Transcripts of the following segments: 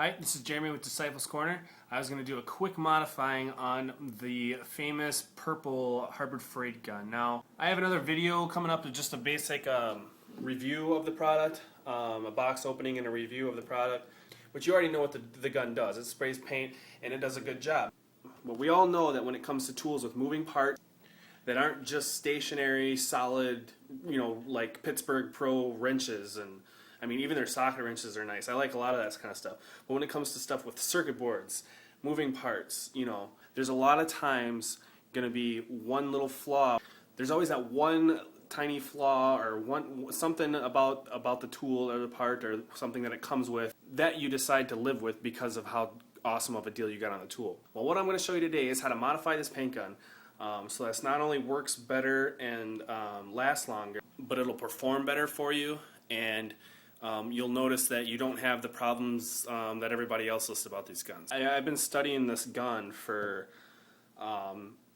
Hi, this is Jeremy with Disciples Corner. I was going to do a quick modifying on the famous purple Harbor Freight gun. Now, I have another video coming up to just a basic review of the product, a box opening and a review of the product. But you already know what the gun does. It sprays paint and it does a good job. But we all know that when it comes to tools with moving parts that aren't just stationary, solid, like Pittsburgh Pro wrenches, and I mean, even their socket wrenches are nice. I like a lot of that kind of stuff. But when it comes to stuff with circuit boards, moving parts, there's a lot of times going to be one little flaw. There's always that one tiny flaw or something about the tool or the part or something that it comes with that you decide to live with because of how awesome of a deal you got on the tool. Well, what I'm going to show you today is how to modify this paint gun so that not only works better and lasts longer, but it'll perform better for you, and you'll notice that you don't have the problems that everybody else lists about these guns. I've been studying this gun for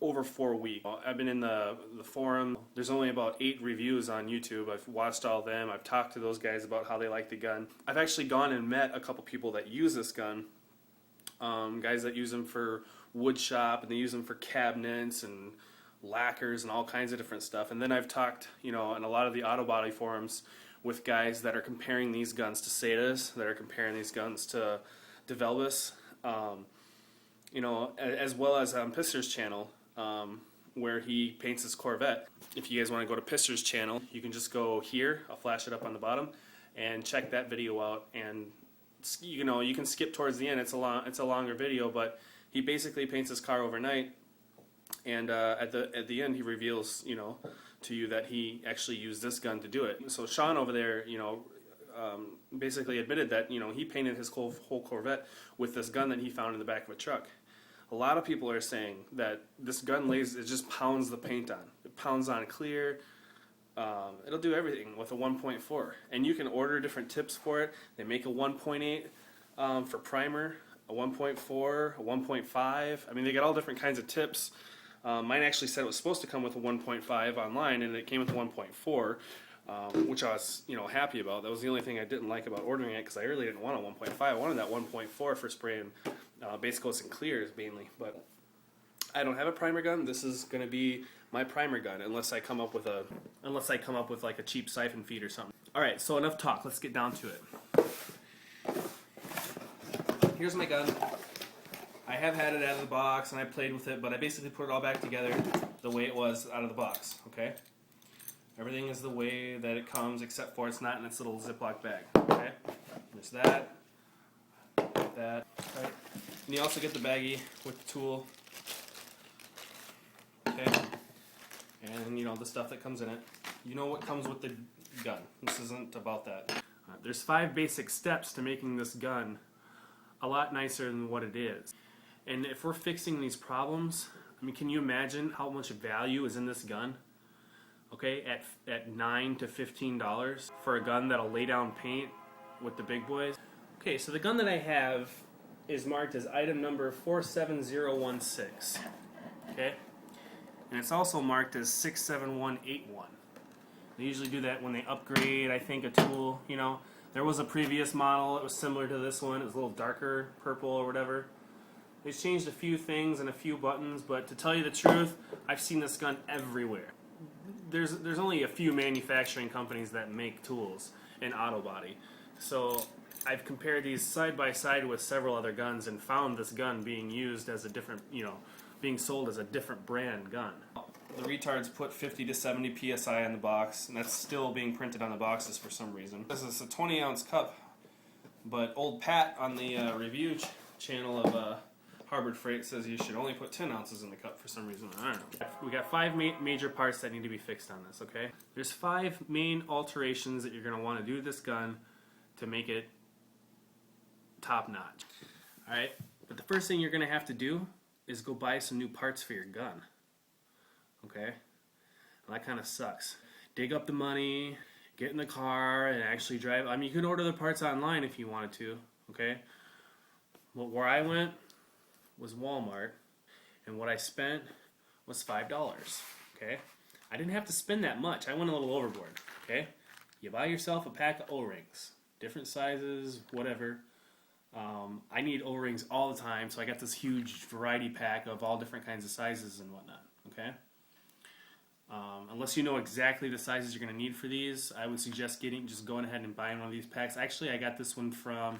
over 4 weeks. I've been in the forum. There's only about 8 reviews on YouTube. I've watched all of them. I've talked to those guys about how they like the gun. I've actually gone and met a couple people that use this gun. Guys that use them for wood shop, and they use them for cabinets and lacquers and all kinds of different stuff. And then I've talked, in a lot of the auto body forums with guys that are comparing these guns to Setas, that are comparing these guns to DeVelvis, as well as on Pister's channel, where he paints his Corvette. If you guys want to go to Pister's channel, you can just go here. I'll flash it up on the bottom and check that video out. And you can skip towards the end. It's a longer video, but he basically paints his car overnight, and at the end he reveals, to you that he actually used this gun to do it. So Sean over there, basically admitted that he painted his whole Corvette with this gun that he found in the back of a truck. A lot of people are saying that this gun it just pounds the paint on. It pounds on clear. It'll do everything with a 1.4, and you can order different tips for it. They make a 1.8 for primer, a 1.4, a 1.5. I mean, they got all different kinds of tips. Mine actually said it was supposed to come with a 1.5 online, and it came with a 1.4, which I was, happy about. That was the only thing I didn't like about ordering it, because I really didn't want a 1.5. I wanted that 1.4 for spraying base coats and clears mainly. But I don't have a primer gun. This is going to be my primer gun, unless I come up with like a cheap siphon feed or something. All right, so enough talk. Let's get down to it. Here's my gun. I have had it out of the box and I played with it, but I basically put it all back together the way it was out of the box, okay? Everything is the way that it comes, except for it's not in its little Ziploc bag, okay? There's that, right? And you also get the baggie with the tool, okay? And the stuff that comes in it. You know what comes with the gun. This isn't about that. There's 5 basic steps to making this gun a lot nicer than what it is. And if we're fixing these problems, I mean, can you imagine how much value is in this gun? Okay, at $9 to $15 for a gun that'll lay down paint with the big boys. Okay, so the gun that I have is marked as item number 47016. Okay, and it's also marked as 67181. They usually do that when they upgrade, I think, a tool. There was a previous model. It was similar to this one. It was a little darker purple or whatever. They changed a few things and a few buttons, but to tell you the truth, I've seen this gun everywhere. There's only a few manufacturing companies that make tools in auto body. So I've compared these side by side with several other guns and found this gun being used as a different, being sold as a different brand gun. The retards put 50 to 70 psi on the box, and that's still being printed on the boxes for some reason. This is a 20-ounce cup, but old Pat on the review channel of Harbor Freight says you should only put 10 ounces in the cup for some reason. I don't know. We got 5 major parts that need to be fixed on this, okay? There's 5 main alterations that you're going to want to do to this gun to make it top-notch. Alright? But the first thing you're going to have to do is go buy some new parts for your gun. Okay? Well, that kind of sucks. Dig up the money, get in the car, and actually drive. I mean, you can order the parts online if you wanted to, okay? Well, where I went was Walmart, and what I spent was $5, okay? I didn't have to spend that much. I went a little overboard, okay? You buy yourself a pack of O-rings, different sizes, whatever. I need O-rings all the time, so I got this huge variety pack of all different kinds of sizes and whatnot. Okay. Unless you know exactly the sizes you're going to need for these, I would suggest just going ahead and buying one of these packs. Actually, I got this one from,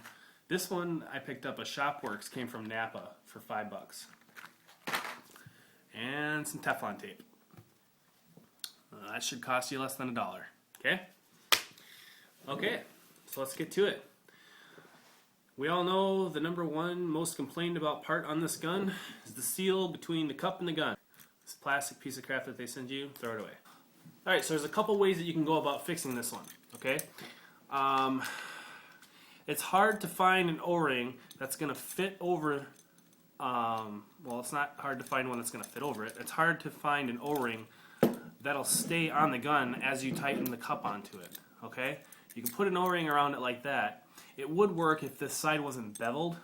I picked up a Shopworks, came from Napa for $5. And some Teflon tape. That should cost you less than $1. Okay? Okay, so let's get to it. We all know the number one most complained about part on this gun is the seal between the cup and the gun. This plastic piece of crap that they send you, throw it away. Alright, so there's a couple ways that you can go about fixing this one. Okay? It's hard to find an O-ring that's going to fit over, well, it's not hard to find one that's going to fit over it. It's hard to find an O-ring that'll stay on the gun as you tighten the cup onto it. Okay? You can put an O-ring around it like that. It would work if this side wasn't beveled.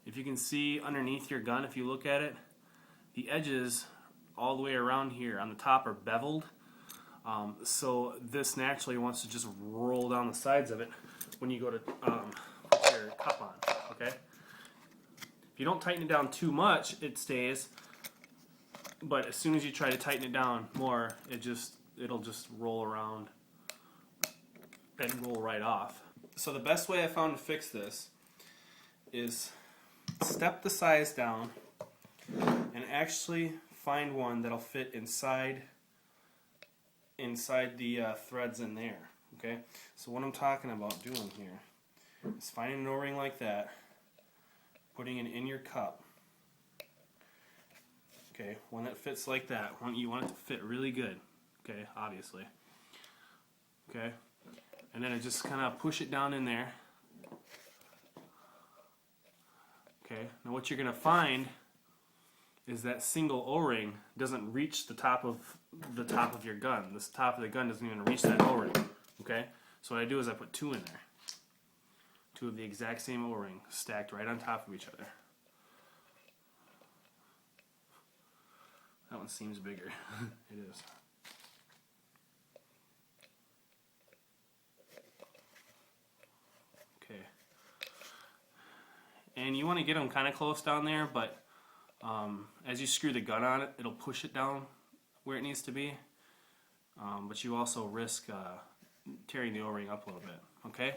If you can see underneath your gun, if you look at it, the edges all the way around here on the top are beveled. So this naturally wants to just roll down the sides of it when you go to put your cup on. Okay? If you don't tighten it down too much, it stays. But as soon as you try to tighten it down more, it'll just roll around and roll right off. So the best way I found to fix this is step the size down and actually find one that'll fit inside the threads in there. Okay, so what I'm talking about doing here is finding an O-ring like that, putting it in your cup. Okay, one that fits like that. You want it to fit really good. Okay, obviously. Okay, and then I just kind of push it down in there. Okay, now what you're going to find is that single O-ring doesn't reach the top of your gun. This top of the gun doesn't even reach that O-ring. Okay, so what I do is I put two in there. Two of the exact same O-ring stacked right on top of each other. That one seems bigger. It is. Okay. And you want to get them kind of close down there, but as you screw the gun on it, it'll push it down where it needs to be. But you also risk tearing the O-ring up a little bit. Okay?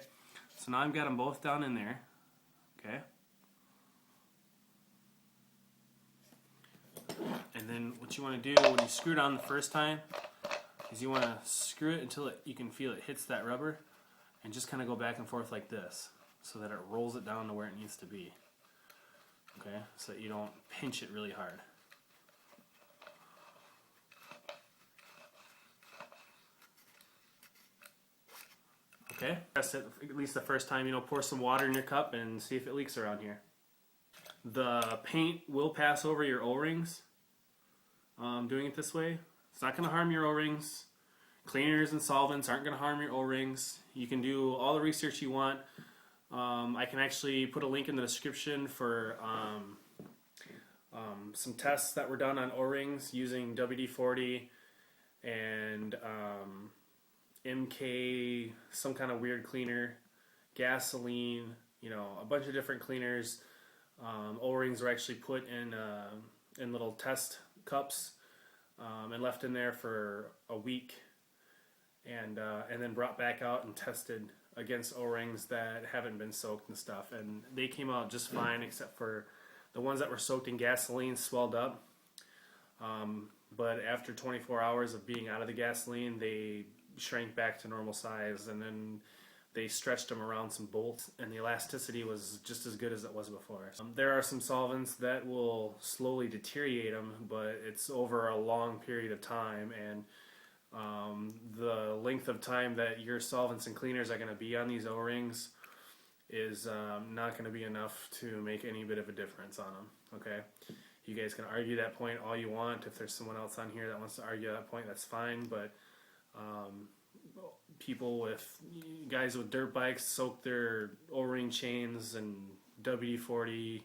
So now I've got them both down in there. Okay? And then what you want to do when you screw it on the first time is you want to screw it until you can feel it hits that rubber, and just kind of go back and forth like this so that it rolls it down to where it needs to be. Okay, so that you don't pinch it really hard. Okay, test it at least the first time. Pour some water in your cup and see if it leaks around here. The paint will pass over your O-rings. Doing it this way, it's not going to harm your O-rings. Cleaners and solvents aren't going to harm your O-rings. You can do all the research you want. I can actually put a link in the description for some tests that were done on O-rings using WD-40 and MK, some kind of weird cleaner, gasoline, a bunch of different cleaners. O-rings were actually put in little test cups and left in there for a week, and then brought back out and tested against O-rings that haven't been soaked and stuff, and they came out just fine, except for the ones that were soaked in gasoline swelled up. But after 24 hours of being out of the gasoline, they shrank back to normal size, and then they stretched them around some bolts, and the elasticity was just as good as it was before. There are some solvents that will slowly deteriorate them, but it's over a long period of time, and the length of time that your solvents and cleaners are going to be on these O-rings is not going to be enough to make any bit of a difference on them. Okay, you guys can argue that point all you want. If there's someone else on here that wants to argue that point, that's fine, but guys with dirt bikes soak their O-ring chains and WD-40,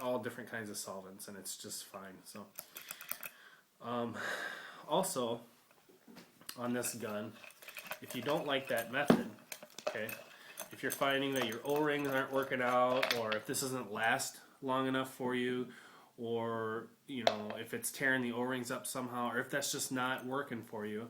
all different kinds of solvents, and it's just fine. So also on this gun, if you don't like that method, okay, if you're finding that your O-rings aren't working out, or if this doesn't last long enough for you, or you know, if it's tearing the O-rings up somehow, or if that's just not working for you,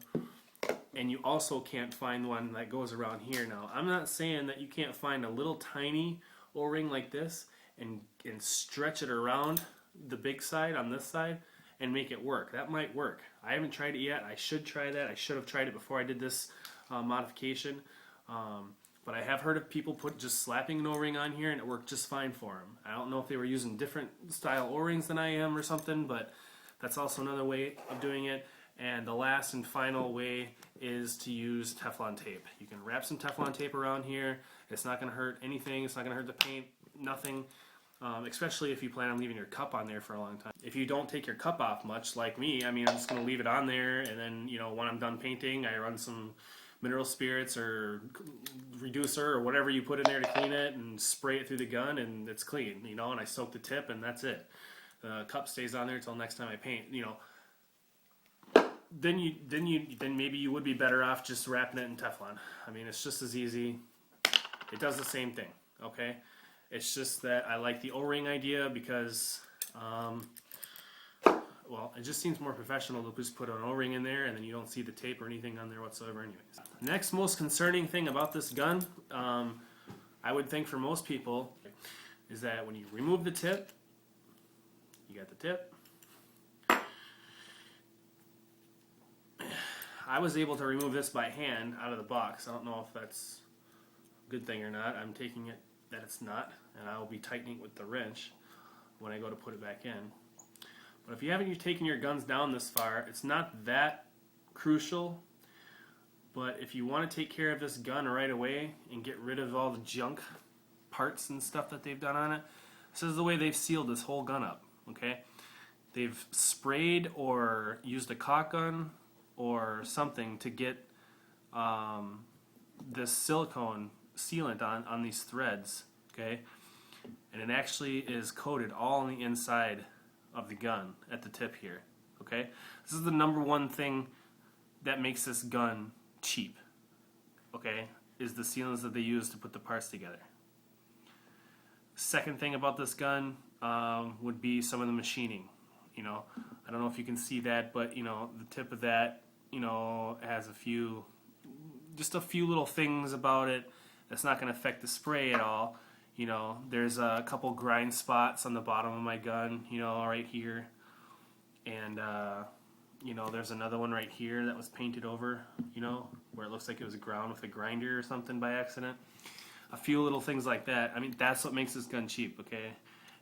and you also can't find one that goes around here. Now, I'm not saying that you can't find a little tiny O-ring like this and stretch it around the big side on this side and make it work. That might work. I haven't tried it yet. I should try that. I should have tried it before I did this modification. But I have heard of people just slapping an O-ring on here and it worked just fine for them. I don't know if they were using different style O-rings than I am or something, but that's also another way of doing it. And the last and final way is to use Teflon tape. You can wrap some Teflon tape around here. It's not going to hurt anything. It's not going to hurt the paint. Nothing. Especially if you plan on leaving your cup on there for a long time. If you don't take your cup off much, like me, I mean, I'm just going to leave it on there, and then, you know, when I'm done painting, I run some mineral spirits or reducer or whatever you put in there to clean it and spray it through the gun, and it's clean, you know, and I soak the tip, and that's it. The cup stays on there until next time I paint, you know. Then maybe you would be better off just wrapping it in Teflon. I mean, it's just as easy. It does the same thing, okay? It's just that I like the O-ring idea because, well, it just seems more professional to just put an O-ring in there and then you don't see the tape or anything on there whatsoever anyways. Next most concerning thing about this gun, I would think for most people, is that when you remove the tip, you got the tip. I was able to remove this by hand out of the box. I don't know if that's a good thing or not. I'm taking it that it's not, and I will be tightening it with the wrench when I go to put it back in. But if you haven't taken your guns down this far, it's not that crucial, but if you want to take care of this gun right away and get rid of all the junk parts and stuff that they've done on it, this is the way they've sealed this whole gun up, okay? They've sprayed or used a caulk gun or something to get this silicone sealant on these threads, okay? And it actually is coated all on the inside of the gun at the tip here, okay? This is the number one thing that makes this gun cheap, okay, is the sealants that they use to put the parts together. Second thing about this gun would be some of the machining. You know, I don't know if you can see that, but you know, the tip of that, you know, has just a few little things about it that's not going to affect the spray at all. You know, there's a couple grind spots on the bottom of my gun, you know, right here, and you know, there's another one right here that was painted over, you know, where it looks like it was ground with a grinder or something by accident. A few little things like that. I mean, that's what makes this gun cheap, okay?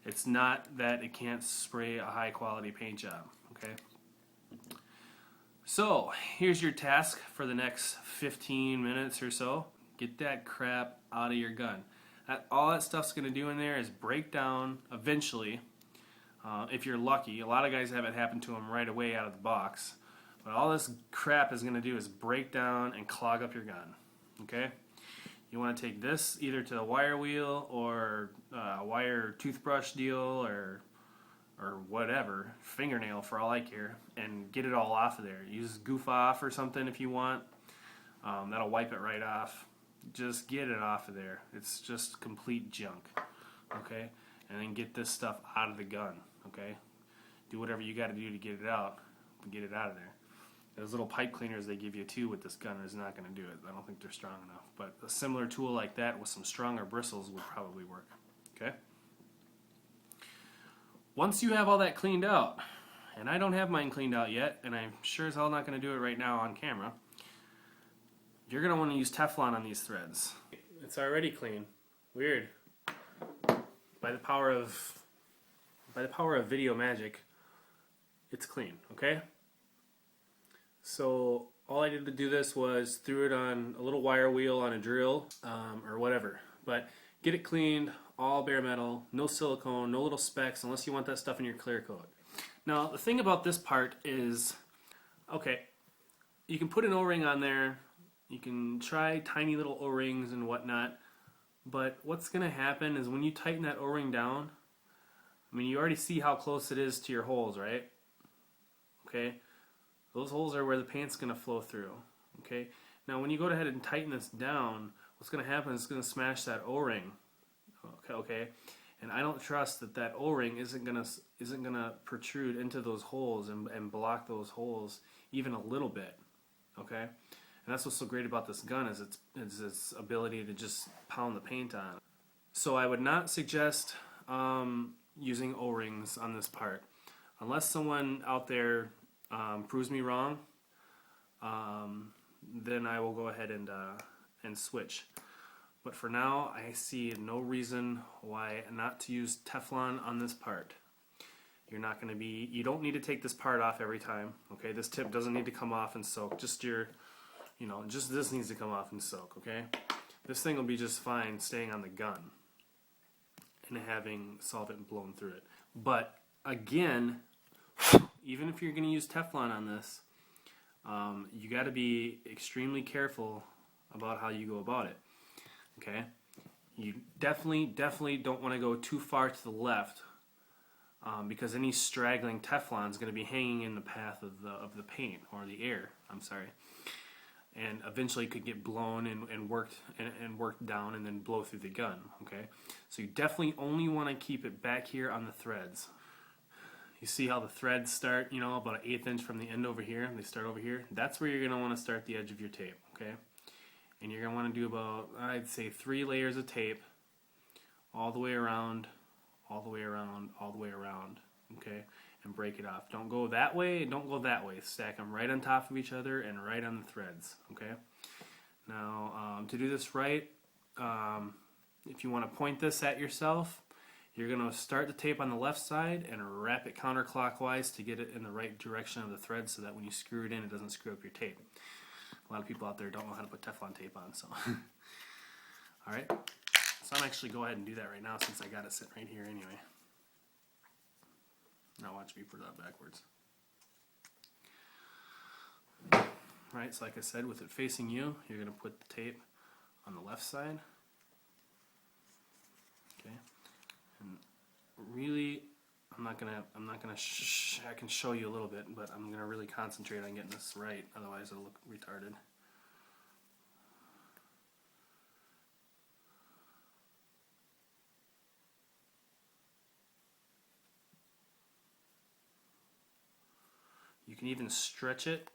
It's not that it can't spray a high quality paint job, okay? So, here's your task for the next 15 minutes or so. Get that crap out of your gun. All that stuff's going to do in there is break down eventually, if you're lucky. A lot of guys have it happen to them right away out of the box. But all this crap is going to do is break down and clog up your gun, okay? You want to take this either to a wire wheel or a wire toothbrush deal or whatever, fingernail for all I care, and get it all off of there. Use Goof Off or something if you want. That'll wipe it right off. Just get it off of there. It's just complete junk, okay? And then get this stuff out of the gun, okay? Do whatever you got to do to get it out, but get it out of there. Those little pipe cleaners they give you too with this gun is not going to do it. I don't think they're strong enough. But a similar tool like that with some stronger bristles would probably work, okay? Once you have all that cleaned out, and I don't have mine cleaned out yet, and I'm sure as hell not going to do it right now on camera, you're going to want to use Teflon on these threads. It's already clean. Weird. By the power of video magic, it's clean, okay? So all I did to do this was threw it on a little wire wheel on a drill or whatever. But get it cleaned, all bare metal, no silicone, no little specks unless you want that stuff in your clear coat. Now the thing about this part is, okay, you can put an O-ring on there, you can try tiny little O-rings and whatnot, but what's going to happen is when you tighten that O-ring down, I mean, you already see how close it is to your holes, right? Okay, those holes are where the paint's going to flow through. Okay, now when you go ahead and tighten this down, what's going to happen is it's going to smash that O-ring. Okay, and I don't trust that O-ring isn't gonna protrude into those holes and block those holes even a little bit. Okay, and that's what's so great about this gun is its ability to just pound the paint on. So I would not suggest using O-rings on this part unless someone out there proves me wrong. Then I will go ahead and switch. But for now, I see no reason why not to use Teflon on this part. You don't need to take this part off every time. Okay, this tip doesn't need to come off and soak. Just this needs to come off and soak. Okay, this thing will be just fine staying on the gun and having solvent blown through it. But again, even if you're going to use Teflon on this, you got to be extremely careful about how you go about it. Okay, you definitely don't want to go too far to the left because any straggling Teflon is going to be hanging in the path of the paint or the air. I'm sorry, and eventually could get blown and worked down and then blow through the gun. Okay, so you definitely only want to keep it back here on the threads. You see how the threads start, about 1/8 inch from the end over here. They start over here. That's where you're going to want to start the edge of your tape. Okay. And you're going to want to do about, I'd say, 3 layers of tape all the way around, all the way around, all the way around, okay? And break it off. Don't go that way, don't go that way. Stack them right on top of each other and right on the threads, okay? Now, to do this right, if you want to point this at yourself, you're going to start the tape on the left side and wrap it counterclockwise to get it in the right direction of the thread so that when you screw it in, it doesn't screw up your tape. A lot of people out there don't know how to put Teflon tape on, so. Alright, so I'm actually go ahead and do that right now since I got it sitting right here anyway. Now watch me put that backwards. Alright, so like I said, with it facing you, you're going to put the tape on the left side. Okay, and really, I can show you a little bit, but I'm gonna really concentrate on getting this right, otherwise it'll look retarded. You can even stretch it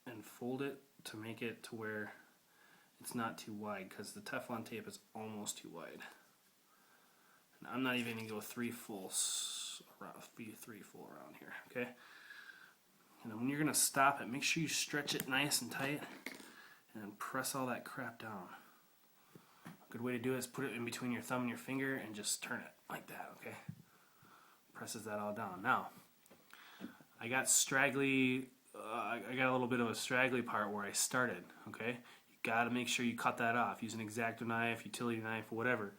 and fold it to make it to where it's not too wide, because the Teflon tape is almost too wide. And I'm not even going to go three full around here, okay? And then when you're going to stop it, make sure you stretch it nice and tight and then press all that crap down. A good way to do it is put it in between your thumb and your finger and just turn it like that, okay? Presses that all down. Now, I got straggly, I got a little bit of a straggly part where I started, okay? You got to make sure you cut that off. Use an X-Acto knife, utility knife, whatever.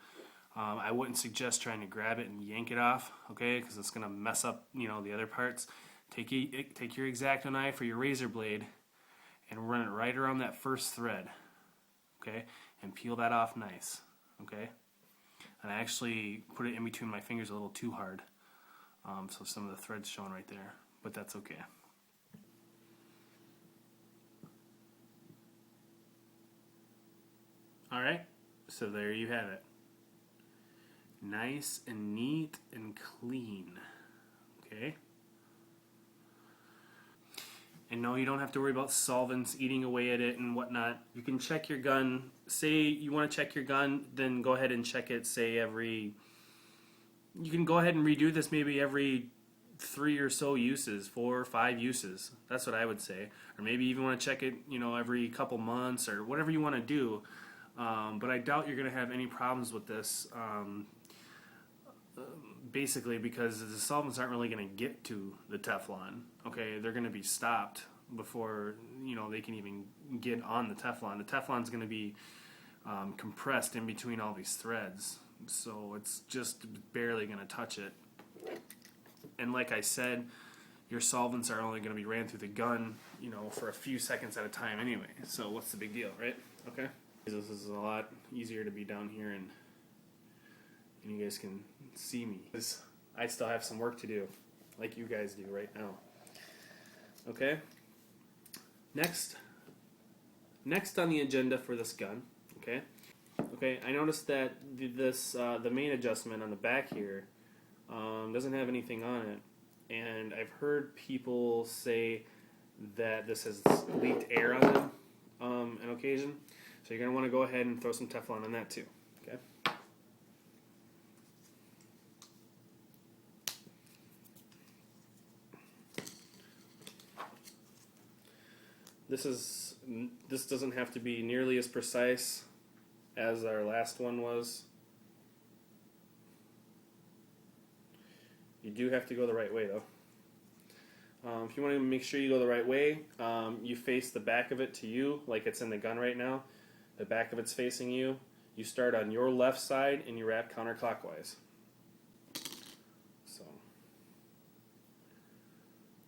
I wouldn't suggest trying to grab it and yank it off, okay, because it's going to mess up, the other parts. Take your X-Acto knife or your razor blade and run it right around that first thread, okay, and peel that off nice, okay. And I actually put it in between my fingers a little too hard, so some of the thread's showing right there, but that's okay. Alright, so there you have it. Nice and neat and clean, okay? And no, you don't have to worry about solvents eating away at it and whatnot. You can check your gun. Say you want to check your gun, then go ahead and check it, say every... You can go ahead and redo this maybe every 3 or so uses, 4 or 5 uses. That's what I would say. Or maybe even want to check it, every couple months or whatever you want to do. But I doubt you're going to have any problems with this. Basically because the solvents aren't really going to get to the Teflon. Okay, they're going to be stopped before they can even get on the Teflon. The Teflon's going to be compressed in between all these threads, so it's just barely going to touch it. And like I said, your solvents are only going to be ran through the gun, for a few seconds at a time anyway. So what's the big deal, right? Okay. This is a lot easier to be down here and you guys can see me. I still have some work to do, like you guys do right now. Okay? Next on the agenda for this gun, okay, Okay, I noticed that the main adjustment on the back here doesn't have anything on it, and I've heard people say that this has leaked air on them on occasion. So you're going to want to go ahead and throw some Teflon on that too. Okay. This doesn't have to be nearly as precise as our last one was. You do have to go the right way though. If you want to make sure you go the right way, you face the back of it to you, like it's in the gun right now. The back of it's facing you. You start on your left side and you wrap counterclockwise. So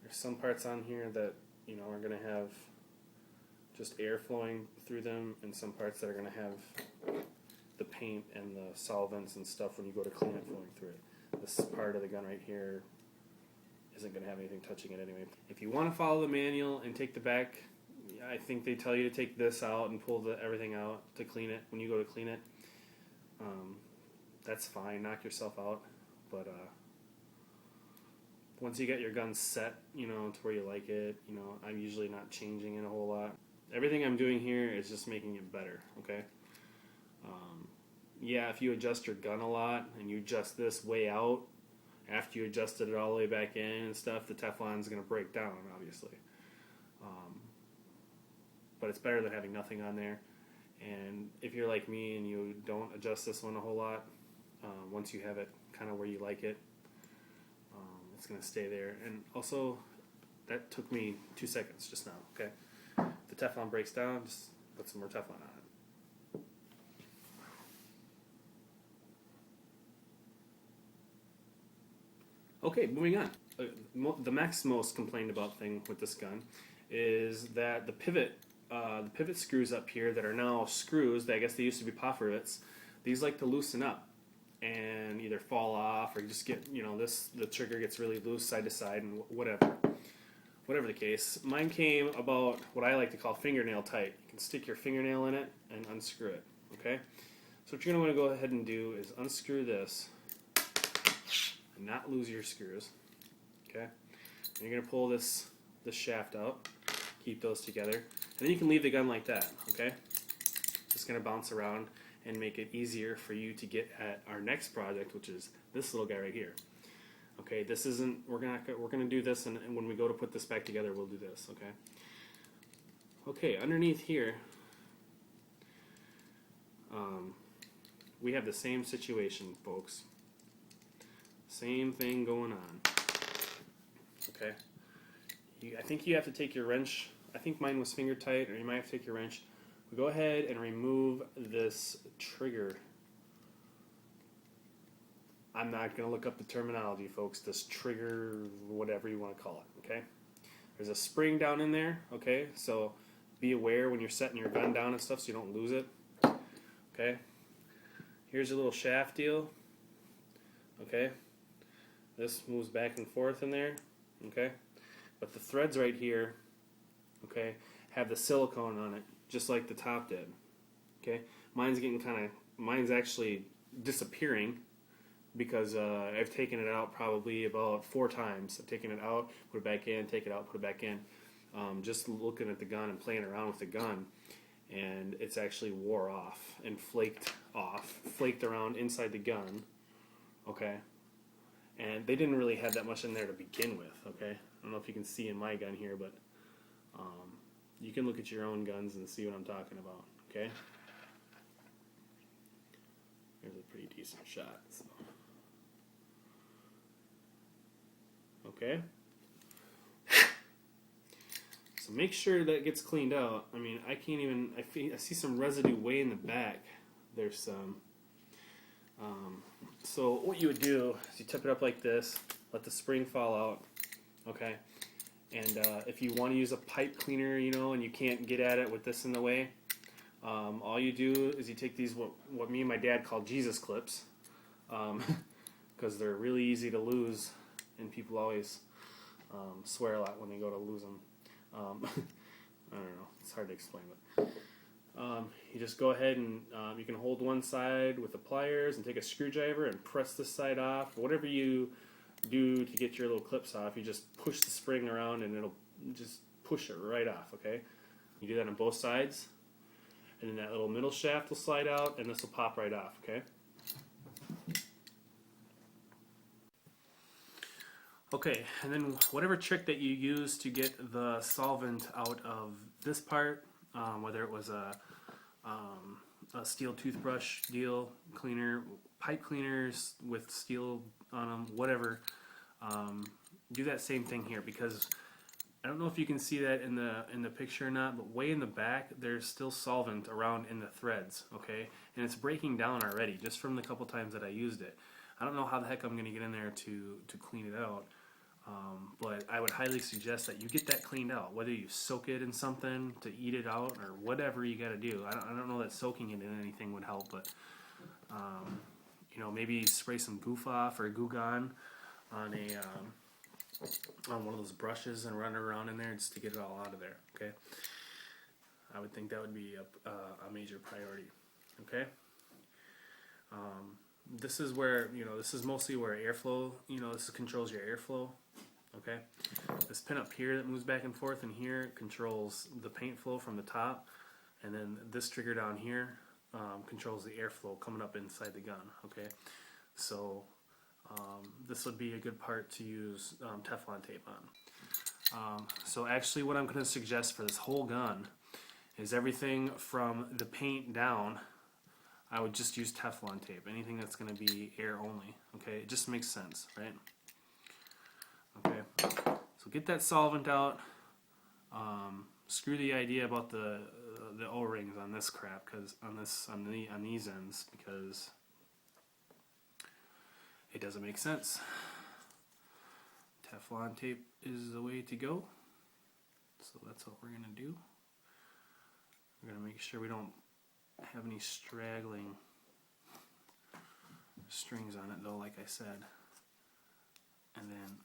there's some parts on here that are going to have just air flowing through them, and some parts that are going to have the paint and the solvents and stuff when you go to clean it flowing through it. This part of the gun right here isn't going to have anything touching it anyway. If you want to follow the manual and take the back, I think they tell you to take this out and pull everything out to clean it when you go to clean it. That's fine, knock yourself out. But once you get your gun set, to where you like it, I'm usually not changing it a whole lot. Everything I'm doing here is just making it better, okay? Yeah, if you adjust your gun a lot and you adjust this way out, after you adjusted it all the way back in and stuff, the Teflon's going to break down, obviously. But it's better than having nothing on there. And if you're like me and you don't adjust this one a whole lot, once you have it kind of where you like it, it's going to stay there. And also, that took me 2 seconds just now, okay? If the Teflon breaks down, just put some more Teflon on it. Okay, moving on. The next most complained about thing with this gun is that the pivot screws up here that are now screws, I guess they used to be paw rivets, these like to loosen up and either fall off or just get, the trigger gets really loose side to side and whatever the case. Mine came about what I like to call fingernail tight. You can stick your fingernail in it and unscrew it, okay? So what you're going to want to go ahead and do is unscrew this and not lose your screws, okay? And you're going to pull this shaft out, keep those together, and then you can leave the gun like that, okay? Just going to bounce around and make it easier for you to get at our next project, which is this little guy right here. Okay, this isn't, we're gonna do this, and when we go to put this back together, we'll do this, okay? Okay, underneath here, we have the same situation, folks. Same thing going on. Okay, I think you have to take your wrench. I think mine was finger tight, or you might have to take your wrench. Go ahead and remove this trigger. I'm not going to look up the terminology, folks. This trigger, whatever you want to call it, okay? There's a spring down in there, okay? So be aware when you're setting your gun down and stuff so you don't lose it, okay? Here's your little shaft deal, okay? This moves back and forth in there, okay? But the threads right here, okay, have the silicone on it, just like the top did, okay? Mine's actually disappearing, because I've taken it out probably about 4 times. I've taken it out, put it back in, take it out, put it back in. Just looking at the gun and playing around with the gun, and it's actually wore off and flaked around inside the gun, okay? And they didn't really have that much in there to begin with, okay? I don't know if you can see in my gun here, but you can look at your own guns and see what I'm talking about, okay? There's a pretty decent shot, so. Okay. So make sure that gets cleaned out. I mean, I see some residue way in the back. There's some. So what you would do is you tip it up like this, let the spring fall out, okay? And if you want to use a pipe cleaner, and you can't get at it with this in the way, all you do is you take these, what me and my dad call Jesus clips, because they're really easy to lose, and people always swear a lot when they go to lose them. I don't know, it's hard to explain, but You just go ahead and you can hold one side with the pliers and take a screwdriver and press this side off. Whatever you do to get your little clips off, you just push the spring around and it'll just push it right off, okay? You do that on both sides, and then that little middle shaft will slide out and this will pop right off, okay? Okay, and then whatever trick that you use to get the solvent out of this part, whether it was a steel toothbrush deal, cleaner, pipe cleaners with steel on them, whatever, do that same thing here, because I don't know if you can see that in the picture or not, but way in the back there's still solvent around in the threads, okay? And it's breaking down already just from the couple times that I used it. I don't know how the heck I'm going to get in there to clean it out. But I would highly suggest that you get that cleaned out, whether you soak it in something to eat it out or whatever you got to do. I don't know that soaking it in anything would help, but you know, maybe spray some goof off or Goo Gone on on one of those brushes and run it around in there just to get it all out of there. Okay, I would think that would be a major priority. Okay. This is where, you know, this is mostly where airflow, you know, this controls your airflow. Okay, this pin up here that moves back and forth in here controls the paint flow from the top, and then this trigger down here controls the airflow coming up inside the gun. Okay, so this would be a good part to use Teflon tape on. So actually what I'm going to suggest for this whole gun is everything from the paint down, I would just use Teflon tape. Anything that's going to be air only. Okay, it just makes sense, right? Okay, so get that solvent out. Screw the idea about the O-rings on this crap, because on these ends, because it doesn't make sense. Teflon tape is the way to go. So that's what we're gonna do. We're gonna make sure we don't have any straggling strings on it, though, like I said. And then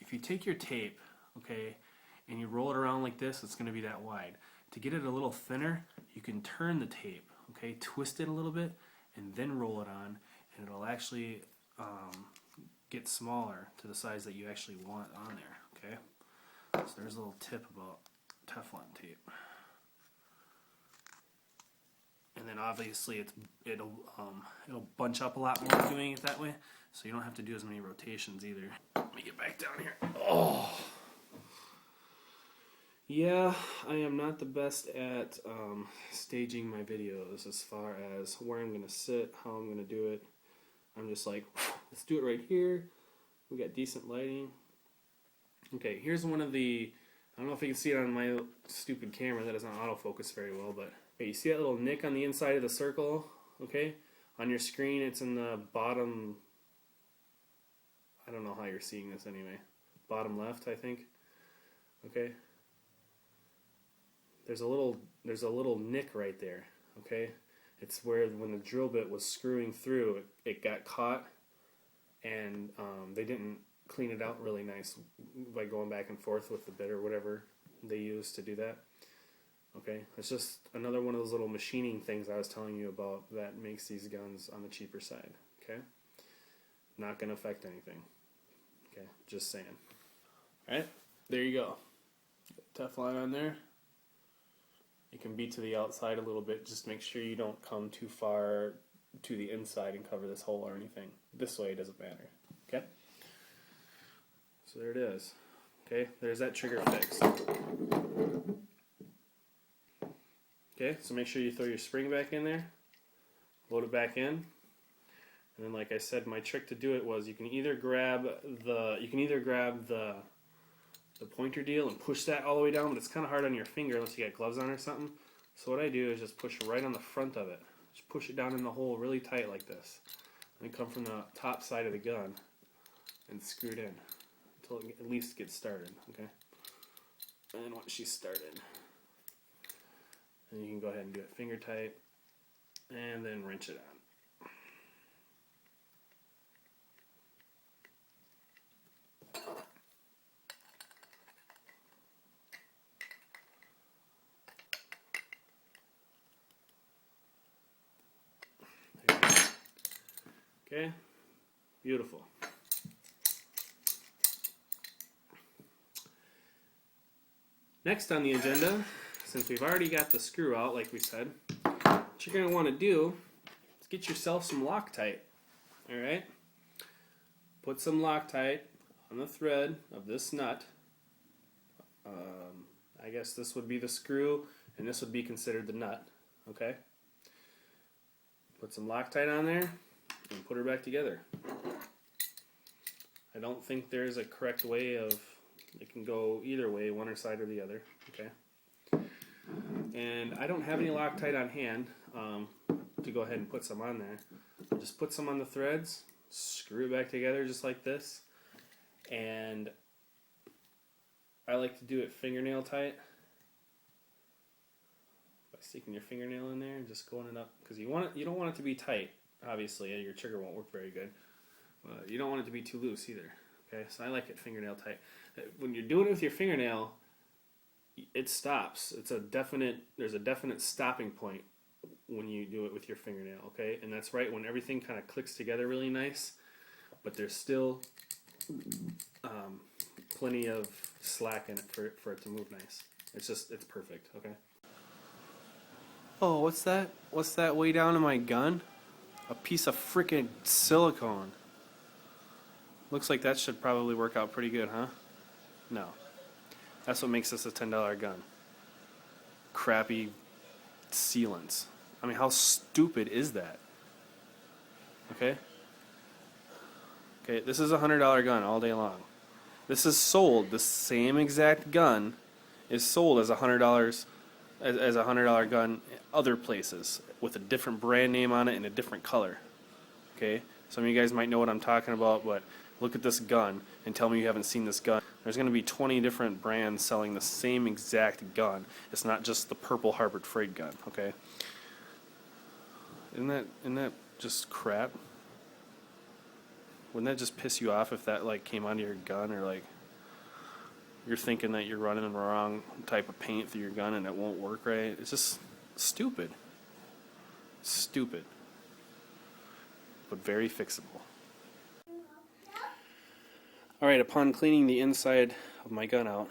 if you take your tape, okay, and you roll it around like this, it's going to be that wide. To get it a little thinner, you can turn the tape, okay, twist it a little bit, and then roll it on, and it'll actually get smaller to the size that you actually want on there, okay? So there's a little tip about Teflon tape. And then obviously it'll bunch up a lot more doing it that way, so you don't have to do as many rotations either. Let me get back down here. Oh, yeah, I am not the best at staging my videos as far as where I'm gonna sit, how I'm gonna do it. I'm just like, let's do it right here. We got decent lighting. Okay, here's one of the, I don't know if you can see it on my stupid camera that doesn't autofocus very well, but okay, you see that little nick on the inside of the circle? Okay, on your screen it's in the bottom, I don't know how you're seeing this anyway, bottom left, I think. Okay, there's a little nick right there. Okay, it's where when the drill bit was screwing through, it got caught, and they didn't clean it out really nice by going back and forth with the bit or whatever they use to do that. Okay, it's just another one of those little machining things I was telling you about that makes these guns on the cheaper side. Okay, not going to affect anything. Okay, just saying. Alright, there you go. Teflon on there. You can be to the outside a little bit, just make sure you don't come too far to the inside and cover this hole or anything. This way it doesn't matter. Okay? So there it is. Okay, there's that trigger fixed. Okay, so make sure you throw your spring back in there, load it back in, and then like I said, my trick to do it was you can either grab the pointer deal and push that all the way down, but it's kind of hard on your finger unless you got gloves on or something. So what I do is just push right on the front of it. Just push it down in the hole really tight like this. And then come from the top side of the gun and screw it in until it at least gets started. Okay. And then once she's started, then you can go ahead and do it finger tight and then wrench it on. Okay, beautiful. Next on the agenda, since we've already got the screw out like we said, what you're going to want to do is get yourself some Loctite. Alright? Put some Loctite on the thread of this nut. I guess this would be the screw and this would be considered the nut. Okay? Put some Loctite on there and put her back together. I don't think there's a correct way of, it can go either way, one side or the other. Okay? And I don't have any Loctite on hand to go ahead and put some on there. I'll just put some on the threads, screw it back together just like this, and I like to do it fingernail tight by sticking your fingernail in there and just going it up, because you don't want it to be tight. Obviously, your trigger won't work very good. You don't want it to be too loose either. Okay, so I like it fingernail tight. When you're doing it with your fingernail, it stops. There's a definite stopping point when you do it with your fingernail. Okay, and that's right when everything kind of clicks together really nice, but there's still plenty of slack in it for it to move nice. It's perfect. Okay. Oh, what's that? What's that way down in my gun? A piece of freaking silicone. Looks like that should probably work out pretty good, huh? No. That's what makes this a $10 gun. Crappy sealants. I mean, how stupid is that? Okay? Okay, this is a $100 gun all day long. This is sold, the same exact gun is sold as $100 as a $100 gun other places with a different brand name on it and a different color. Okay? Some of you guys might know what I'm talking about, but look at this gun and tell me you haven't seen this gun. There's going to be 20 different brands selling the same exact gun. It's not just the purple Harbor Freight gun, okay? Isn't that just crap? Wouldn't that just piss you off if that like came onto your gun, or like you're thinking that you're running the wrong type of paint through your gun and it won't work right? It's just stupid. Stupid. But very fixable. Alright, upon cleaning the inside of my gun out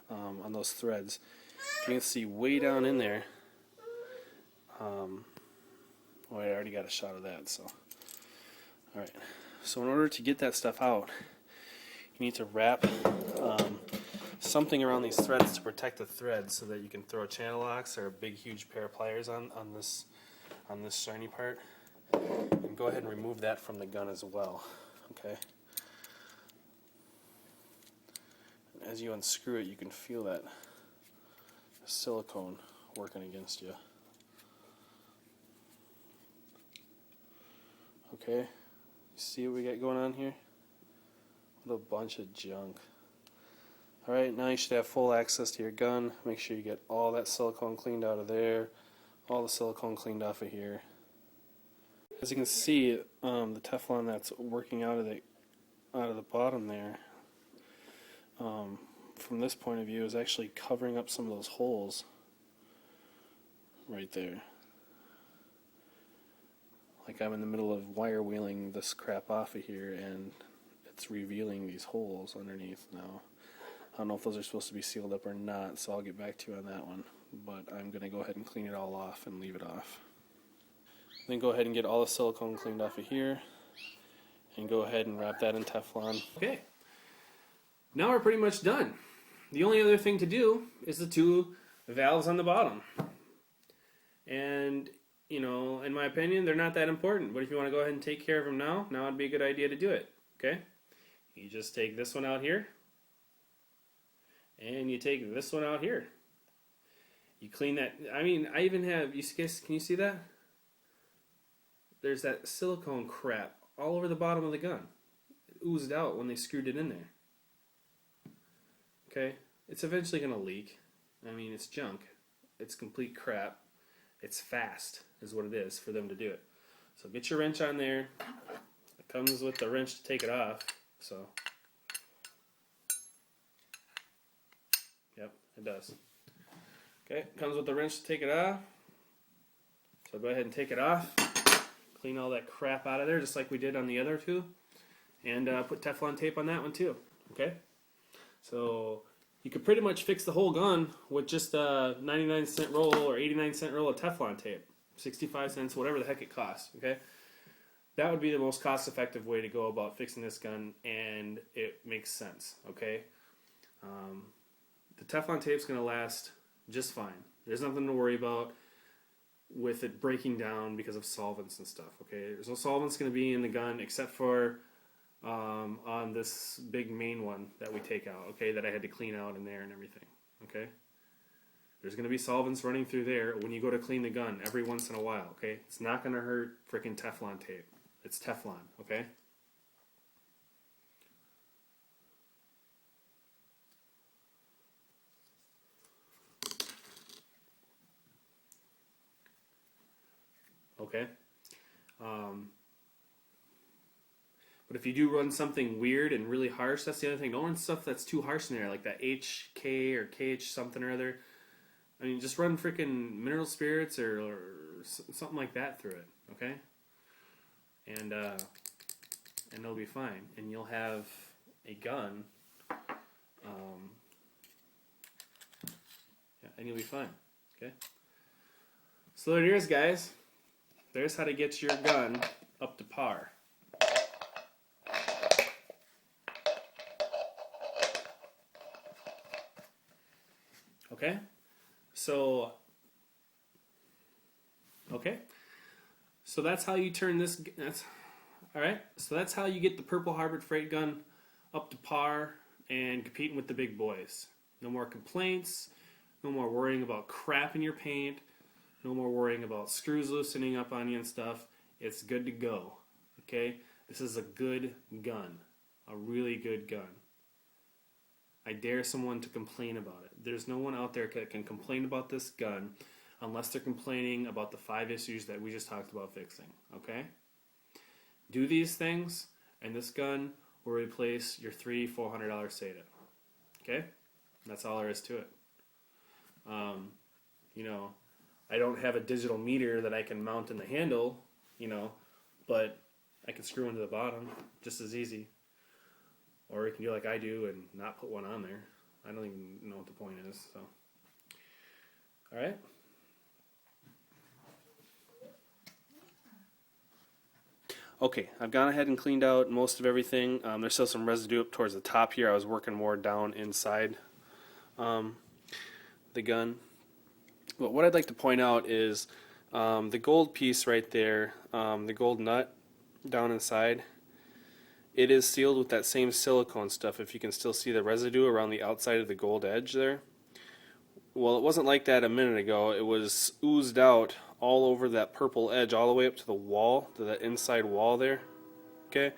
on those threads, you can see way down in there, well, I already got a shot of that, so. Alright, so in order to get that stuff out, you need to wrap something around these threads to protect the threads so that you can throw channel locks or a big huge pair of pliers on this shiny part. And go ahead and remove that from the gun as well, okay? As you unscrew it, you can feel that silicone working against you. Okay, see what we got going on here? What a bunch of junk. Alright, now you should have full access to your gun. Make sure you get all that silicone cleaned out of there, all the silicone cleaned off of here. As you can see, the Teflon that's working out of the bottom there, from this point of view, is actually covering up some of those holes right there. Like I'm in the middle of wire wheeling this crap off of here and it's revealing these holes underneath now. I don't know if those are supposed to be sealed up or not, so I'll get back to you on that one. But I'm going to go ahead and clean it all off and leave it off. Then go ahead and get all the silicone cleaned off of here and go ahead and wrap that in Teflon. Okay, now we're pretty much done. The only other thing to do is the two valves on the bottom. And, you know, in my opinion, they're not that important. But if you want to go ahead and take care of them now would be a good idea to do it. Okay? You just take this one out here. And you take this one out here. You clean that. I mean, I even have, can you see that? There's that silicone crap all over the bottom of the gun. It oozed out when they screwed it in there. Okay? It's eventually going to leak. I mean, it's junk. It's complete crap. It's fast, is what it is for them to do it. So get your wrench on there. It comes with the wrench to take it off. So, yep, it does. Okay, it comes with the wrench to take it off. So go ahead and take it off. Clean all that crap out of there, just like we did on the other two. And put Teflon tape on that one too. Okay? So you could pretty much fix the whole gun with just a 99-cent roll or 89-cent roll of Teflon tape. 65 cents, whatever the heck it costs. Okay? That would be the most cost-effective way to go about fixing this gun, and it makes sense. Okay? The Teflon tape's going to last just fine. There's nothing to worry about with it breaking down because of solvents and stuff. Okay? There's no solvents going to be in the gun except for on this big main one that we take out, okay, that I had to clean out in there and everything, okay? There's going to be solvents running through there when you go to clean the gun every once in a while, okay? It's not going to hurt freaking Teflon tape. It's Teflon, okay? Okay? But if you do run something weird and really harsh, that's the other thing. Don't run stuff that's too harsh in there, like that HK or KH something or other. I mean, just run freaking mineral spirits or something like that through it, okay? And it'll be fine. And you'll have a gun, and you'll be fine, okay? So there it is, guys. There's how to get your gun up to par. Okay, so that's how you turn this. All right. So that's how you get the purple Harbor Freight gun up to par and competing with the big boys. No more complaints. No more worrying about crap in your paint. No more worrying about screws loosening up on you and stuff. It's good to go. Okay, this is a good gun, a really good gun. I dare someone to complain about it. There's no one out there that can complain about this gun unless they're complaining about the 5 issues that we just talked about fixing. Okay? Do these things, and this gun will replace your $300-$400 SATA. Okay? That's all there is to it. You know, I don't have a digital meter that I can mount in the handle, you know, but I can screw into the bottom just as easy. Or you can do like I do and not put one on there. I don't even know what the point is. So, all right. Okay, I've gone ahead and cleaned out most of everything. There's still some residue up towards the top here. I was working more down inside the gun. But what I'd like to point out is the gold piece right there, the gold nut down inside. It is sealed with that same silicone stuff, if you can still see the residue around the outside of the gold edge there. Well, it wasn't like that a minute ago. It was oozed out all over that purple edge, all the way up to the wall, to that inside wall there. Okay?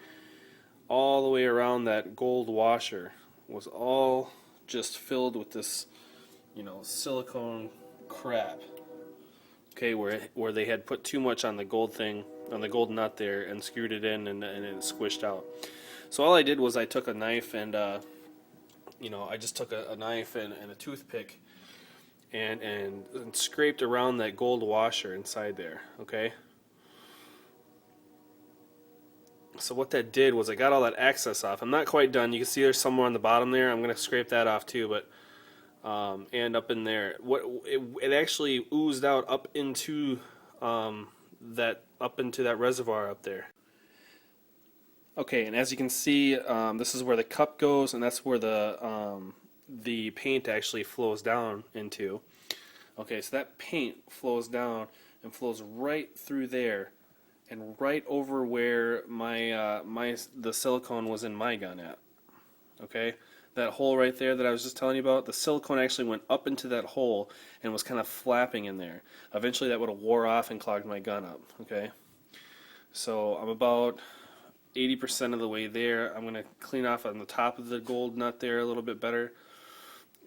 All the way around that gold washer was all just filled with this, you know, silicone crap. Okay, where they had put too much on the gold thing, on the gold nut there, and screwed it in, and it squished out. So all I did was I took a knife and, you know, I just took a knife and a toothpick and scraped around that gold washer inside there, okay? So what that did was I got all that excess off. I'm not quite done. You can see there's somewhere on the bottom there. I'm going to scrape that off too, but and up in there, it actually oozed out up into that reservoir up there. Okay, and as you can see, this is where the cup goes, and that's where the paint actually flows down into. Okay, so that paint flows down and flows right through there, and right over where the silicone was in my gun at. Okay. That hole right there that I was just telling you about, the silicone actually went up into that hole and was kind of flapping in there. Eventually that would have wore off and clogged my gun up, okay? So I'm about 80% of the way there. I'm going to clean off on the top of the gold nut there a little bit better,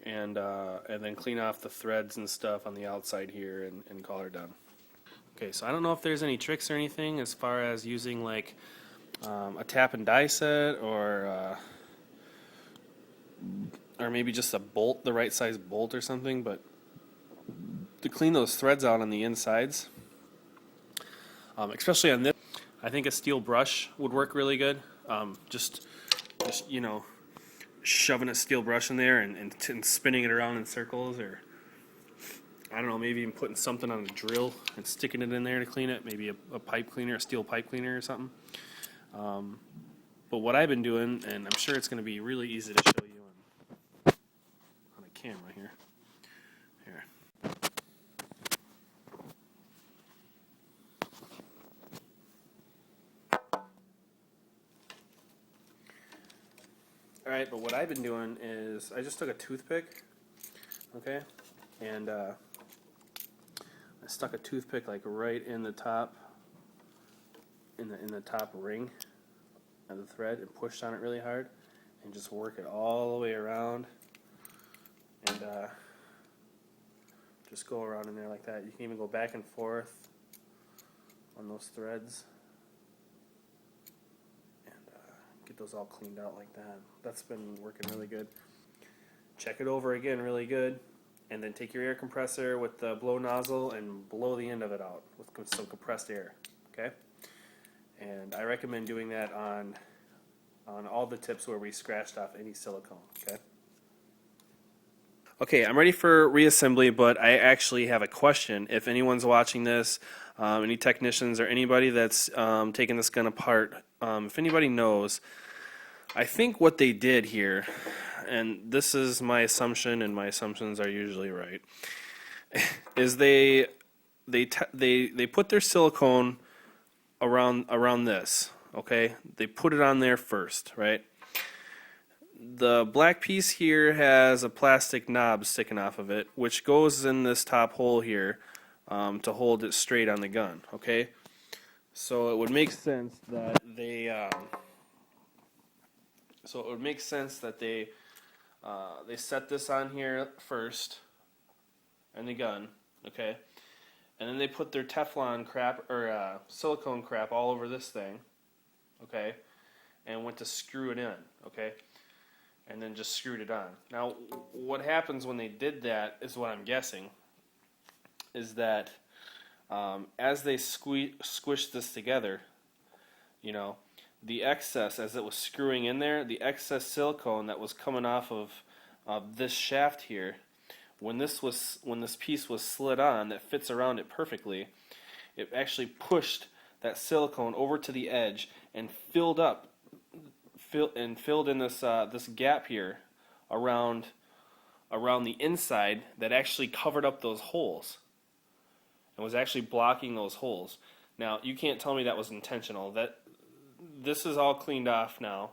and then clean off the threads and stuff on the outside here and call her done. Okay, so I don't know if there's any tricks or anything as far as using like a tap and die set or maybe just a bolt, the right size bolt or something, but to clean those threads out on the insides, especially on this. I think a steel brush would work really good. Just you know, shoving a steel brush in there and spinning it around in circles, or I don't know, maybe even putting something on a drill and sticking it in there to clean it. Maybe a pipe cleaner, a steel pipe cleaner or something. But what I've been doing, and I'm sure it's going to be really easy to show you on a camera here. Alright, but what I've been doing is I just took a toothpick, okay, and I stuck a toothpick like right in the top, in the top ring of the thread, and pushed on it really hard, and just work it all the way around, and just go around in there like that. You can even go back and forth on those threads. Get those all cleaned out like that. That's been working really good. Check it over again really good, and then take your air compressor with the blow nozzle and blow the end of it out with some compressed air, okay? And I recommend doing that on all the tips where we scratched off any silicone, okay? Okay, I'm ready for reassembly, but I actually have a question. If anyone's watching this, any technicians or anybody that's taking this gun apart, if anybody knows, I think what they did here, and this is my assumption, and my assumptions are usually right, is they put their silicone around this, okay? They put it on there first, right? The black piece here has a plastic knob sticking off of it, which goes in this top hole here to hold it straight on the gun, okay? So it would make sense that they set this on here first in the gun, okay? And then they put their Teflon crap or silicone crap all over this thing, okay? And went to screw it in, okay? And then just screwed it on. Now, what happens when they did that is what I'm guessing is that as they squish this together, you know, the excess, as it was screwing in there, the excess silicone that was coming off of this shaft here, when this piece was slid on that fits around it perfectly, it actually pushed that silicone over to the edge and filled in this gap here around the inside that actually covered up those holes and was actually blocking those holes. Now, you can't tell me that was intentional. This is all cleaned off now.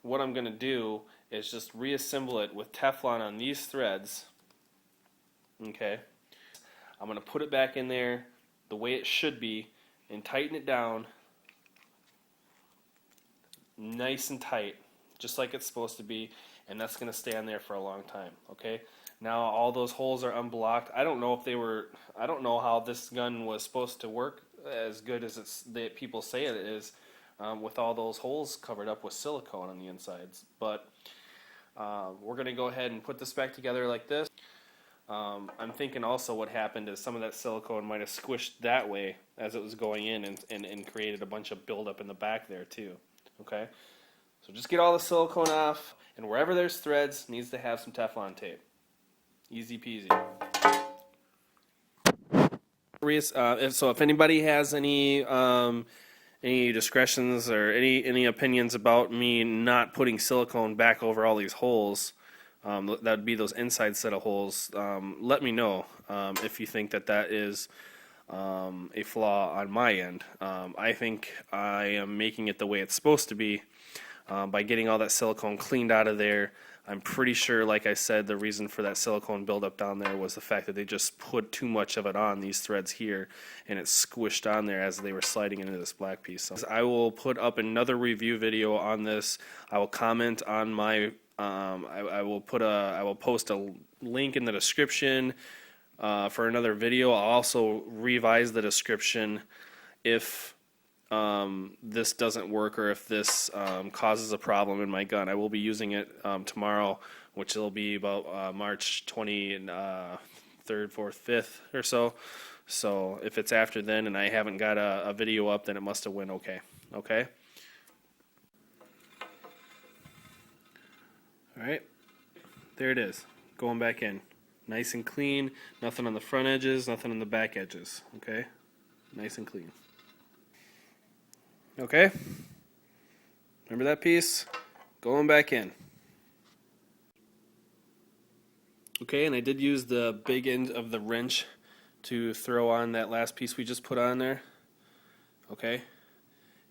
What I'm going to do is just reassemble it with Teflon on these threads. Okay. I'm going to put it back in there the way it should be and tighten it down nice and tight, just like it's supposed to be, and that's going to stay on there for a long time, okay? Now all those holes are unblocked. I don't know how this gun was supposed to work as good as people say it is, with all those holes covered up with silicone on the insides. But we're going to go ahead and put this back together like this. I'm thinking also what happened is some of that silicone might have squished that way as it was going in and created a bunch of buildup in the back there too. Okay? So just get all the silicone off, and wherever there's threads needs to have some Teflon tape. Easy peasy. So if anybody has any discretions or any opinions about me not putting silicone back over all these holes, that would be those inside set of holes, let me know if you think that is a flaw on my end. I think I am making it the way it's supposed to be by getting all that silicone cleaned out of there. I'm pretty sure, like I said, the reason for that silicone buildup down there was the fact that they just put too much of it on these threads here, and it squished on there as they were sliding into this black piece. So I will put up another review video on this. I will comment on my I will post a link in the description for another video. I'll also revise the description if this doesn't work or if this causes a problem in my gun. I will be using it tomorrow, which will be about March 23rd, 4th, 5th or so. So if it's after then and I haven't got a video up, then it must have went okay. Okay? Alright, there it is, going back in. Nice and clean, nothing on the front edges, nothing on the back edges. Okay? Nice and clean. Okay? Remember that piece? Going back in. Okay, and I did use the big end of the wrench to throw on that last piece we just put on there. Okay?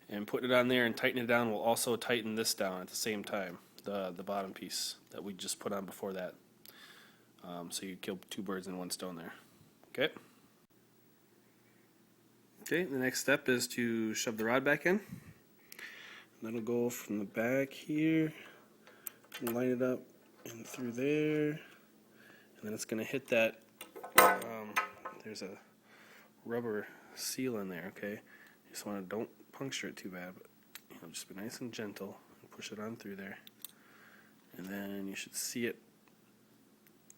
And putting it on there and tightening it down will also tighten this down at the same time. The bottom piece that we just put on before that. So you kill two birds in one stone there. Okay? Okay, the next step is to shove the rod back in. That'll go from the back here and line it up and through there. And then it's going to hit that, there's a rubber seal in there, okay? You just want to, don't puncture it too bad, but just be nice and gentle and push it on through there. And then you should see it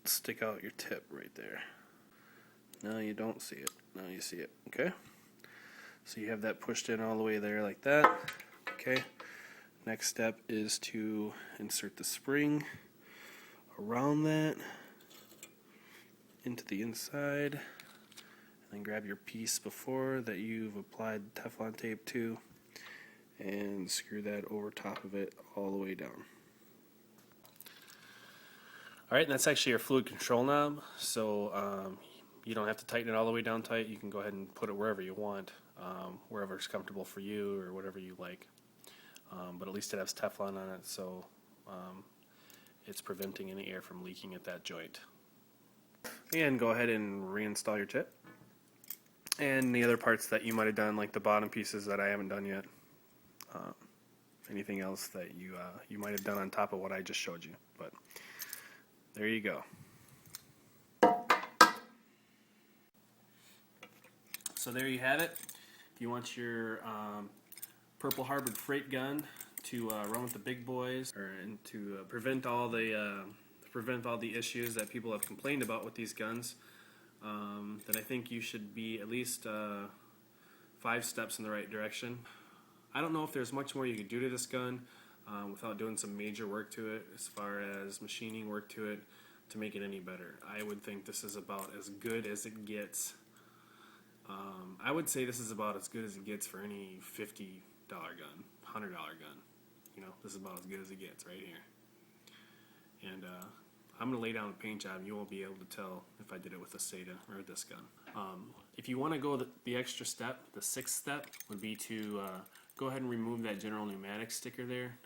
stick out your tip right there. No, you don't see it. Now you see it, okay? So you have that pushed in all the way there like that, okay? Next step is to insert the spring around that into the inside, and then grab your piece before that you've applied Teflon tape to and screw that over top of it all the way down. Alright, and that's actually your fluid control knob, so you don't have to tighten it all the way down tight. You can go ahead and put it wherever you want, wherever it's comfortable for you or whatever you like. But at least it has Teflon on it, so it's preventing any air from leaking at that joint. And go ahead and reinstall your tip. And the other parts that you might have done, like the bottom pieces that I haven't done yet. Anything else that you might have done on top of what I just showed you. But there you go. So there you have it. If you want your purple harbored freight gun to run with the big boys, and to prevent all the issues that people have complained about with these guns, then I think you should be at least 5 steps in the right direction. I don't know if there's much more you can do to this gun without doing some major work to it, as far as machining work to it, to make it any better. I would think this is about as good as it gets. I would say this is about as good as it gets for any $50 gun, $100 gun. You know, this is about as good as it gets right here. And I'm going to lay down a paint job, and you won't be able to tell if I did it with a SATA or this gun. If you want to go the extra step, the 6th step would be to go ahead and remove that General Pneumatic sticker there,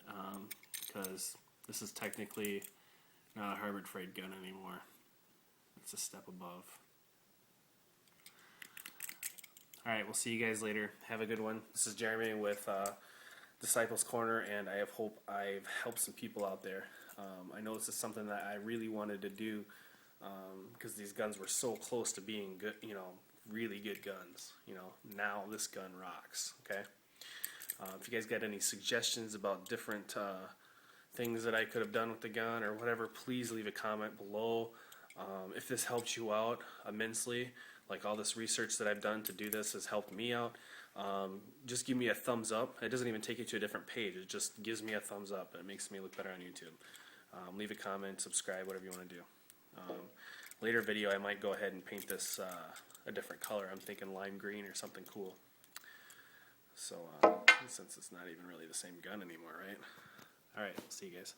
because this is technically not a Harvard freight gun anymore. It's a step above. Alright, we'll see you guys later. Have a good one. This is Jeremy with Disciples Corner, and I hope I've helped some people out there. I know this is something that I really wanted to do because these guns were so close to being good, you know, really good guns. You know, now this gun rocks. Okay. If you guys got any suggestions about different things that I could have done with the gun or whatever, please leave a comment below. If this helps you out immensely, like all this research that I've done to do this has helped me out, just give me a thumbs up. It doesn't even take you to a different page. It just gives me a thumbs up, and it makes me look better on YouTube. Leave a comment, subscribe, whatever you want to do. Later video, I might go ahead and paint this a different color. I'm thinking lime green or something cool. So, since it's not even really the same gun anymore, right? Alright, see you guys.